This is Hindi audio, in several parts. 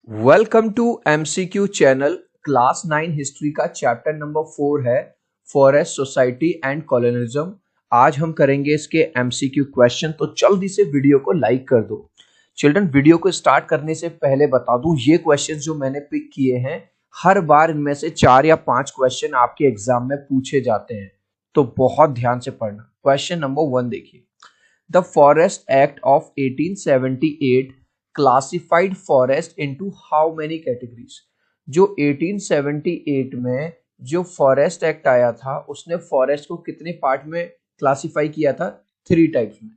Welcome to MCQ channel. Class 9 history का चैप्टर नंबर 4 है फॉरेस्ट सोसाइटी एंड कॉलोनिज्म। आज हम करेंगे इसके एमसीक्यू क्वेश्चन। तो जल्दी से वीडियो को लाइक कर दो। चिल्ड्रन, वीडियो को स्टार्ट करने से पहले बता दूं, ये क्वेश्चन जो मैंने पिक किए हैं हर बार इनमें से 4 या 5 क्वेश्चन आपके एग्जाम में पूछे जाते हैं, तो बहुत ध्यान से पढ़ना। क्वेश्चन नंबर 1 देखिए। The Forest Act of 1878 classified forest into how many categories? जो 1878 में जो फॉरेस्ट एक्ट आया था उसने फॉरेस्ट को कितने पार्ट में क्लासिफाई किया था? 3 टाइप्स में।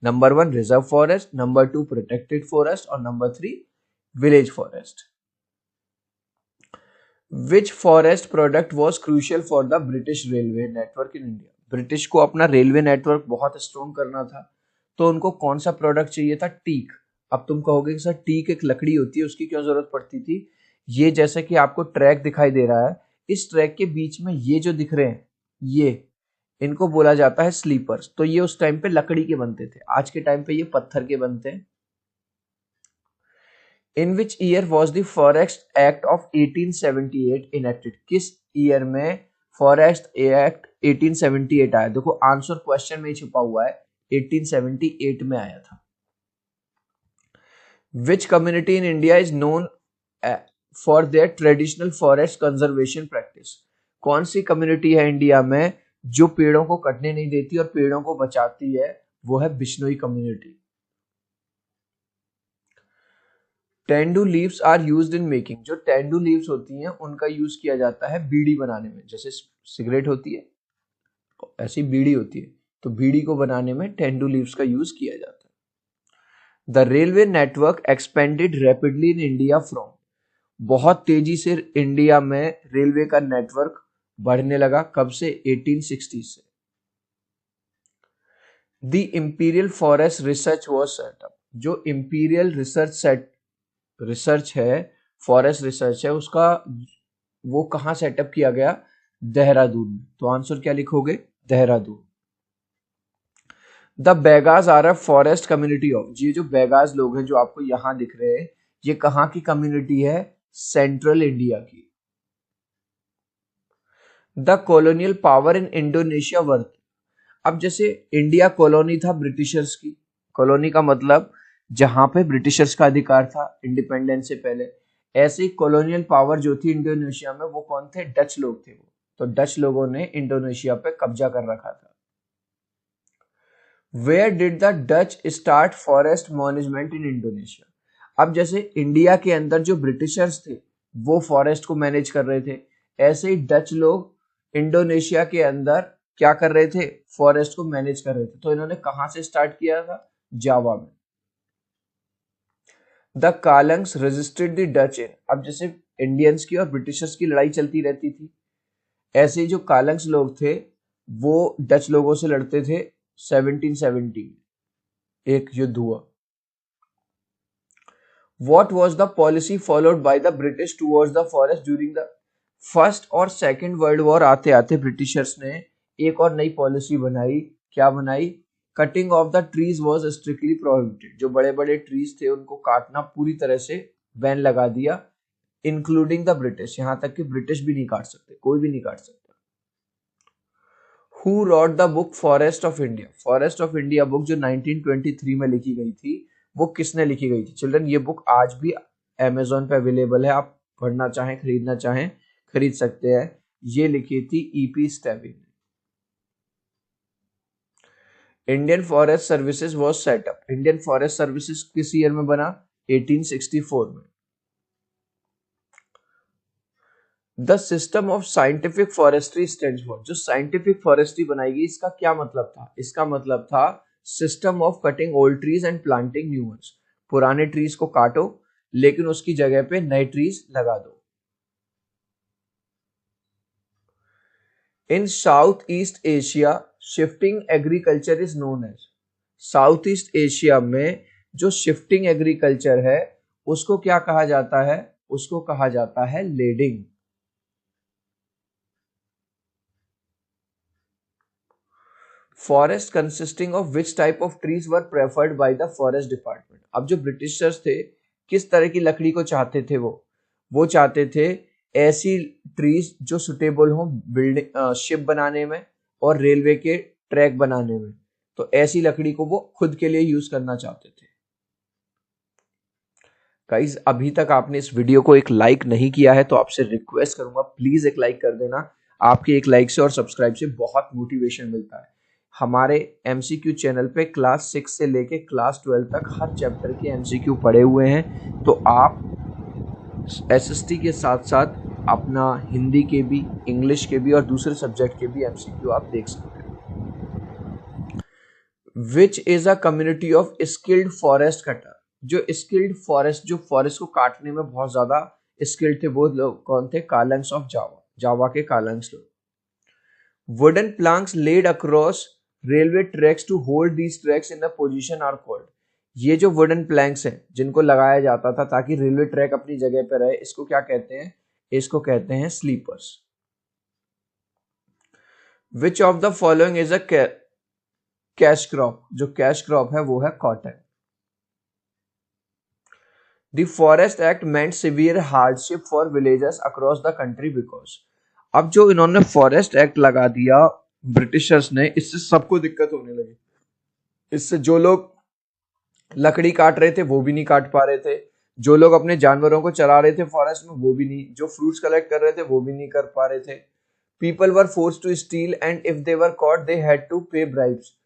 Number 1 reserve forest, number 2 protected forest और number 3 village forest. Which forest product was crucial for the British railway network in India? British को अपना रेलवे नेटवर्क बहुत स्ट्रॉन्ग करना था, तो उनको कौन सा प्रोडक्ट चाहिए था? टीक। अब तुम कहोगे कि सर टीक एक लकड़ी होती है, उसकी क्यों जरूरत पड़ती थी? ये जैसे कि आपको ट्रैक दिखाई दे रहा है, इस ट्रैक के बीच में ये जो दिख रहे हैं, ये इनको बोला जाता है स्लीपर्स। तो ये उस टाइम पे लकड़ी के बनते थे, आज के टाइम पे ये पत्थर के बनते हैं। In which year was the Forest Act of 1878 enacted? किस ईयर में फॉरेस्ट एक्ट 1878 आया? देखो आंसर क्वेश्चन में छुपा हुआ है, 1878 में आया था। Which community in India is known for their traditional forest conservation practice? कौन सी कम्युनिटी है इंडिया में जो पेड़ों को कटने नहीं देती और पेड़ों को बचाती है? वो है Bishnoi community. Tendu leaves are used in making. जो टेंडू लीव्स होती हैं उनका यूज किया जाता है बीड़ी बनाने में। जैसे सिगरेट होती है ऐसी बीड़ी होती है, तो बीड़ी को बनाने में टेंडू लीव्स का यूज किया जाता है। The railway network expanded rapidly in India from. बहुत तेजी से इंडिया में रेलवे का नेटवर्क बढ़ने लगा। कब से? 1860 से। The imperial forest research was setup. जो इंपीरियल रिसर्च है, फॉरेस्ट रिसर्च है, उसका वो कहां सेटअप किया गया? देहरादून में। तो आंसर क्या लिखोगे? Dehradun. The Baigas are a forest community of. ये जो बेगाज लोग हैं जो आपको यहां दिख रहे हैं, ये कहां की कम्युनिटी है? सेंट्रल इंडिया की। The colonial power in Indonesia worth. अब जैसे इंडिया कॉलोनी था ब्रिटिशर्स की, कॉलोनी का मतलब जहां पे ब्रिटिशर्स का अधिकार था इंडिपेंडेंस से पहले, ऐसे ही कॉलोनियल पावर जो थी इंडोनेशिया में, वो कौन थे? डच लोग थे वो। तो डच लोगों ने इंडोनेशिया पे कब्जा कर रखा था। Where did the Dutch start forest management in Indonesia? अब जैसे इंडिया के अंदर जो ब्रिटिशर्स थे वो फॉरेस्ट को मैनेज कर रहे थे, ऐसे ही डच लोग इंडोनेशिया के अंदर क्या कर रहे थे? फॉरेस्ट को मैनेज कर रहे थे। तो इन्होंने कहां से स्टार्ट किया था? जावा में। द कालंग्स रेजिस्टेड द डच इन। अब जैसे इंडियंस की और ब्रिटिशर्स की लड़ाई चलती रहती थी, ऐसे ही जो कालंग्स लोग थे वो डच लोगों से लड़ते थे। 1770 एक युद्ध हुआ। What was the policy followed by the British towards the forest during the first और सेकेंड वर्ल्ड वॉर? आते आते ब्रिटिशर्स ने एक और नई पॉलिसी बनाई। क्या बनाई? Cutting of the trees was strictly prohibited. जो बड़े बड़े ट्रीज थे उनको काटना पूरी तरह से बैन लगा दिया, इंक्लूडिंग द ब्रिटिश। यहां तक कि ब्रिटिश भी नहीं काट सकते, कोई भी नहीं काट सकता। Who rot the book forest of India? Forest of India book जो 1923 में लिखी गई थी, वो किसने लिखी गई थी? चिल्ड्रन, ये बुक आज भी अमेजोन पे अवेलेबल है, आप पढ़ना चाहें, खरीदना चाहें खरीद सकते हैं। ये लिखी थी EP Stebin. Indian forest services was setup. Indian forest services किस ईयर में बना? 1864 में। The system of scientific forestry stands for. जो साइंटिफिक फॉरेस्ट्री बनाई गई, इसका क्या मतलब था? इसका मतलब था system of cutting old trees and planting new ones. पुराने ट्रीज को काटो लेकिन उसकी जगह पे नए ट्रीज लगा दो। In South East Asia shifting agriculture is known as. South East Asia में जो शिफ्टिंग एग्रीकल्चर है उसको क्या कहा जाता है? उसको कहा जाता है लेडिंग। Forest consisting of which type of trees were preferred by the forest department. अब जो ब्रिटिशर्स थे किस तरह की लकड़ी को चाहते थे वो चाहते थे ऐसी ट्रीज जो सुटेबल हो बिल्डिंग शिप बनाने में और रेलवे के ट्रैक बनाने में। तो ऐसी लकड़ी को वो खुद के लिए यूज करना चाहते थे। गाइस अभी तक आपने इस वीडियो को एक लाइक नहीं किया है तो आपसे रिक्वेस्ट करूंगा प्लीज एक लाइक कर देना। आपके एक लाइक से और सब्सक्राइब से बहुत मोटिवेशन मिलता है। हमारे एमसीक्यू चैनल पे क्लास 6 से लेके क्लास 12 तक हर चैप्टर के एमसीक्यू पढ़े हुए हैं। तो आप एसएसटी के साथ साथ अपना हिंदी के भी, इंग्लिश के भी और दूसरे सब्जेक्ट के भी एमसीक्यू आप देख सकते हैं। Which is a community of skilled forest cutter. जो स्किल्ड फॉरेस्ट, जो फॉरेस्ट को काटने में बहुत ज्यादा स्किल्ड थे, वो लोग कौन थे? कालंग्स ऑफ जावा, जावा के कालंग्स लोग। Wooden planks laid across railway tracks to hold these tracks in the position are called. ये जो वुडन प्लैंक्स हैं जिनको लगाया जाता था ताकि रेलवे ट्रैक अपनी जगह पर रहे, इसको क्या कहते हैं? इसको कहते हैं sleepers. Which of the following is a cash crop. जो कैश क्रॉप है वो है cotton. The Forest Act meant severe hardship for villagers across the country because। अब जो इन्होंने फॉरेस्ट एक्ट लगा दिया ब्रिटिशर्स ने, इससे सबको दिक्कत होने लगी। इससे जो लोग लकड़ी काट रहे थे वो भी नहीं काट पा रहे थे, जो लोग अपने जानवरों को चरा रहे थे फॉरेस्ट में वो भी नहीं, जो फ्रूट्स कलेक्ट कर रहे थे वो भी नहीं कर पा रहे थे। People were forced to steal and if they were caught they had to pay bribes.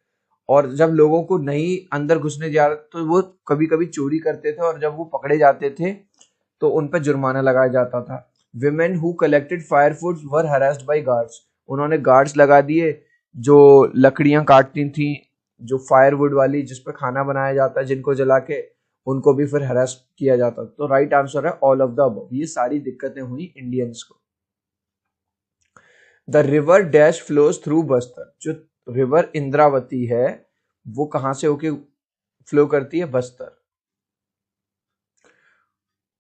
और जब लोगों को नहीं अंदर घुसने जा रहे तो वो कभी कभी चोरी करते थे और जब वो पकड़े जाते थे तो उन पर जुर्माना लगाया जाता था। Women who collected firewoods were harassed by guards. उन्होंने गार्ड्स लगा दिए जो लकड़ियां काटती थी, जो फायरवुड वाली जिस पर खाना बनाया जाता है, जिनको जला के उनको भी फिर हरास किया जाता। तो राइट आंसर है ऑल ऑफ द अबव। ये सारी दिक्कतें हुई इंडियंस को। The river dash flows through Bastar. जो रिवर इंद्रावती है वो कहां से होके फ्लो करती है? बस्तर।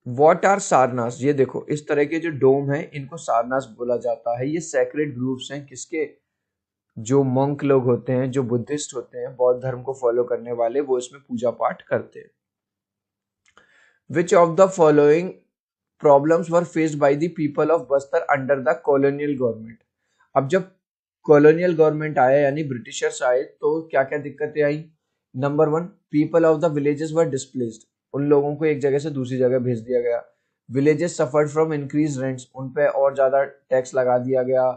What are Sarnas. ये देखो इस तरह के जो डोम है इनको सारनास बोला जाता है। ये सैक्रेड ग्रुप्स हैं किसके? जो मंक लोग होते हैं, जो बुद्धिस्ट होते हैं, बौद्ध धर्म को फॉलो करने वाले, वो इसमें पूजा पाठ करते हैं। विच of the following problems were faced by the people of Bastar under the colonial government. अब जब कॉलोनियल गवर्नमेंट आया यानी ब्रिटिशर्स आए तो क्या क्या दिक्कतें आई? Number 1, people of the villages were displaced. उन लोगों को एक जगह से दूसरी जगह भेज दिया गया। Villages suffered from increase rents. उन पे और ज्यादा टैक्स लगा दिया गया।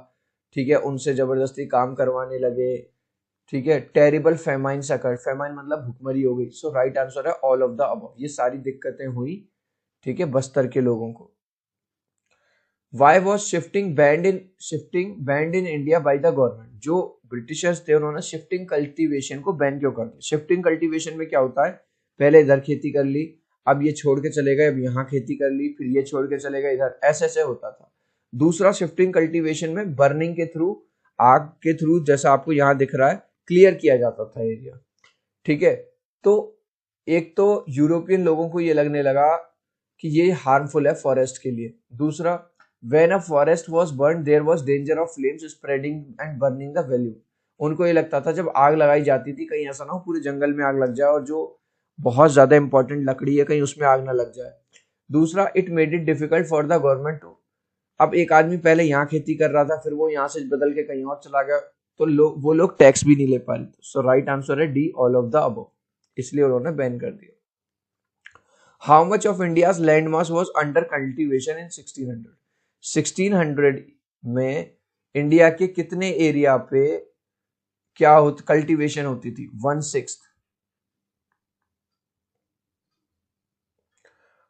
ठीक है, उनसे जबरदस्ती काम करवाने लगे। ठीक है, टेरिबल फेमाइन सकर्ड। फेमाइन मतलब भुखमरी हो गई। सो राइट आंसर है ऑल ऑफ द अबव। ये सारी दिक्कतें हुई, ठीक है, बस्तर के लोगों को। Why was shifting banned in India by the government? जो ब्रिटिशर्स थे उन्होंने शिफ्टिंग कल्टीवेशन को बैन क्यों कर दिया? शिफ्टिंग कल्टीवेशन में क्या होता है? पहले इधर खेती कर ली, अब ये छोड़ के चले गए, अब यहाँ खेती कर ली, फिर ये छोड़ के चले गए इधर, ऐसे ऐसे होता था। दूसरा, शिफ्टिंग कल्टीवेशन में बर्निंग के थ्रू, आग के थ्रू, जैसा आपको यहाँ दिख रहा है, क्लियर किया जाता था एरिया। ठीक है, तो एक तो यूरोपियन लोगों को ये लगने लगा कि ये हार्मफुल है फॉरेस्ट के लिए। दूसरा, when a forest was burned there was danger of flames spreading and burning the value। उनको ये लगता था जब आग लगाई जाती थी कहीं ऐसा ना हो पूरे जंगल में आग लग जाए और जो बहुत ज्यादा इंपॉर्टेंट लकड़ी है कहीं उसमें आग ना लग जाए। दूसरा, it made it difficult for the government to. अब एक आदमी पहले यहाँ खेती कर रहा था, फिर वो यहाँ से बदल के कहीं और चला गया, तो वो लोग टैक्स भी नहीं ले पा रहे। सो राइट आंसर है D, all of the above. इसलिए उन्होंने बैन कर दिया। How much of India's land mass was under cultivation in 1600? 1600 में इंडिया के कितने एरिया पे क्या कल्टीवेशन होती थी? 1/6।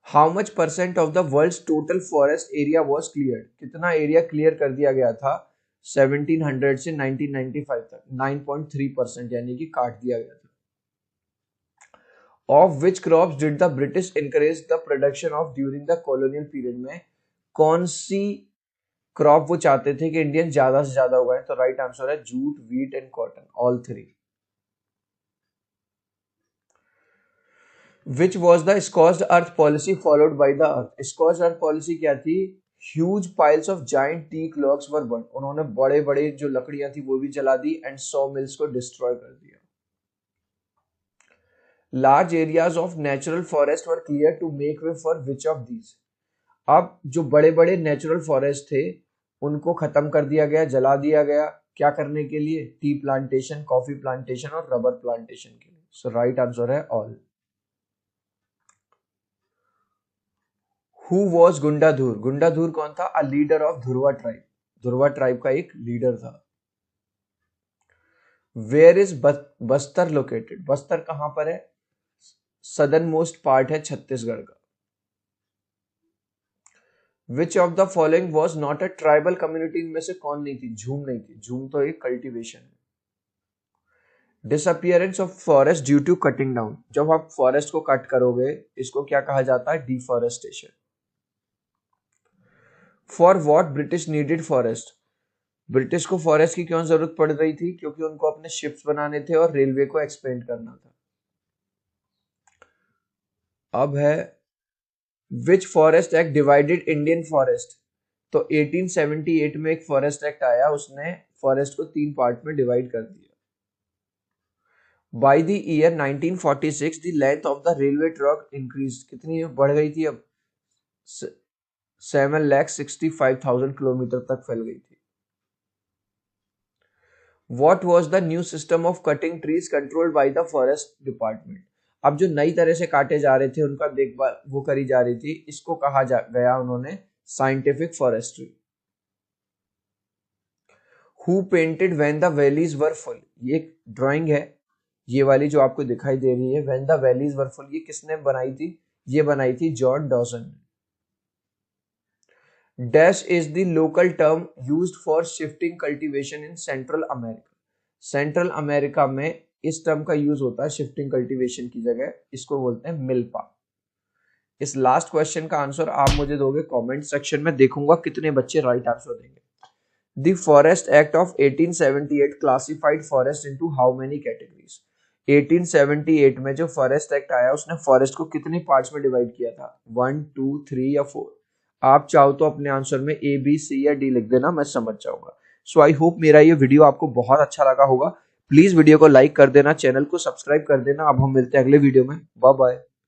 How much percent of the world's total forest area was cleared? कितना एरिया क्लियर कर दिया गया था 1700 से 1995 तक? 9.3% यानी कि काट दिया गया था। Of which crops did the British encourage the production of during the colonial period? में कौन सी क्रॉप वो चाहते थे कि इंडियन ज्यादा से ज्यादा उगाएं? तो राइट आंसर है jute, wheat and cotton, all three. Which was the scorched earth policy followed by the earth? Scorched earth policy क्या थी? Huge piles of giant teak logs were burn. उन्होंने बड़े बड़े जो लकड़ियां थी वो भी जला दी एंड सॉ मिल्स को डिस्ट्रॉय कर दिया। Large areas of natural forest were clear to make way for which of these. अब जो बड़े बड़े नेचुरल फॉरेस्ट थे उनको खत्म कर दिया गया, जला दिया गया, क्या करने के लिए? टी प्लांटेशन, कॉफी प्लांटेशन और रबर प्लांटेशन के लिए। सो राइट आंसर है all. Who was Gundadhur? Gundadhur कौन था? A leader of Dhurwa tribe. Dhurwa tribe का एक लीडर था। Where is Bastar located? Bastar कहां पर है? सदर्न मोस्ट पार्ट है छत्तीसगढ़ का। Which of the following was not a tribal community? इनमें से कौन नहीं थी? झूम नहीं थी। झूम तो एक कल्टीवेशन है। Disappearance of forest due to cutting down? जब आप फॉरेस्ट को कट करोगे इसको क्या कहा जाता है? Deforestation. For what British needed forest? British को फॉरेस्ट की क्यों जरूरत पड़ रही थी? क्योंकि उनको अपने शिप्स बनाने थे और रेलवे को एक्सपेंड करना था। अब है विच forest act divided Indian forest? तो 1878 में एक फॉरेस्ट एक्ट आया, उसने फॉरेस्ट को 3 पार्ट में डिवाइड कर दिया। By the year 1946 the length of the railway track increase. कितनी बढ़ गई थी? अब 7,65,000 किलोमीटर तक फैल गई थी। What was the new system of cutting trees controlled by the forest department? अब जो नई तरह से काटे जा रहे थे उनका देखभाल वो करी जा रही थी, इसको कहा गया उन्होंने scientific forestry. Who painted when the valleys were full? ये एक ड्राइंग है, ये वाली जो आपको दिखाई दे रही है, when the valleys were full, ये किसने बनाई थी? ये बनाई थी John Dawson. Dash is the local term used for shifting cultivation in central America. Central America में इस टर्म का यूज होता है शिफ्टिंग कल्टीवेशन की जगह, इसको बोलते हैं मिल्पा। इस लास्ट क्वेश्चन का आंसर आप मुझे दोगे कमेंट सेक्शन में, देखूंगा कितने बच्चे राइट आंसर देंगे। The forest act of 1878 classified forest into how many categories? 1878 में जो फॉरेस्ट एक्ट आया उसने फॉरेस्ट को कितने पार्ट्स में डिवाइड किया था? 1, 2, 3 या 4? आप चाहो तो अपने आंसर में ए, बी, सी या डी लिख देना, मैं समझ जाऊंगा। सो आई होप मेरा ये वीडियो आपको बहुत अच्छा लगा होगा। प्लीज वीडियो को लाइक कर देना, चैनल को सब्सक्राइब कर देना। अब हम मिलते हैं अगले वीडियो में। Bye bye.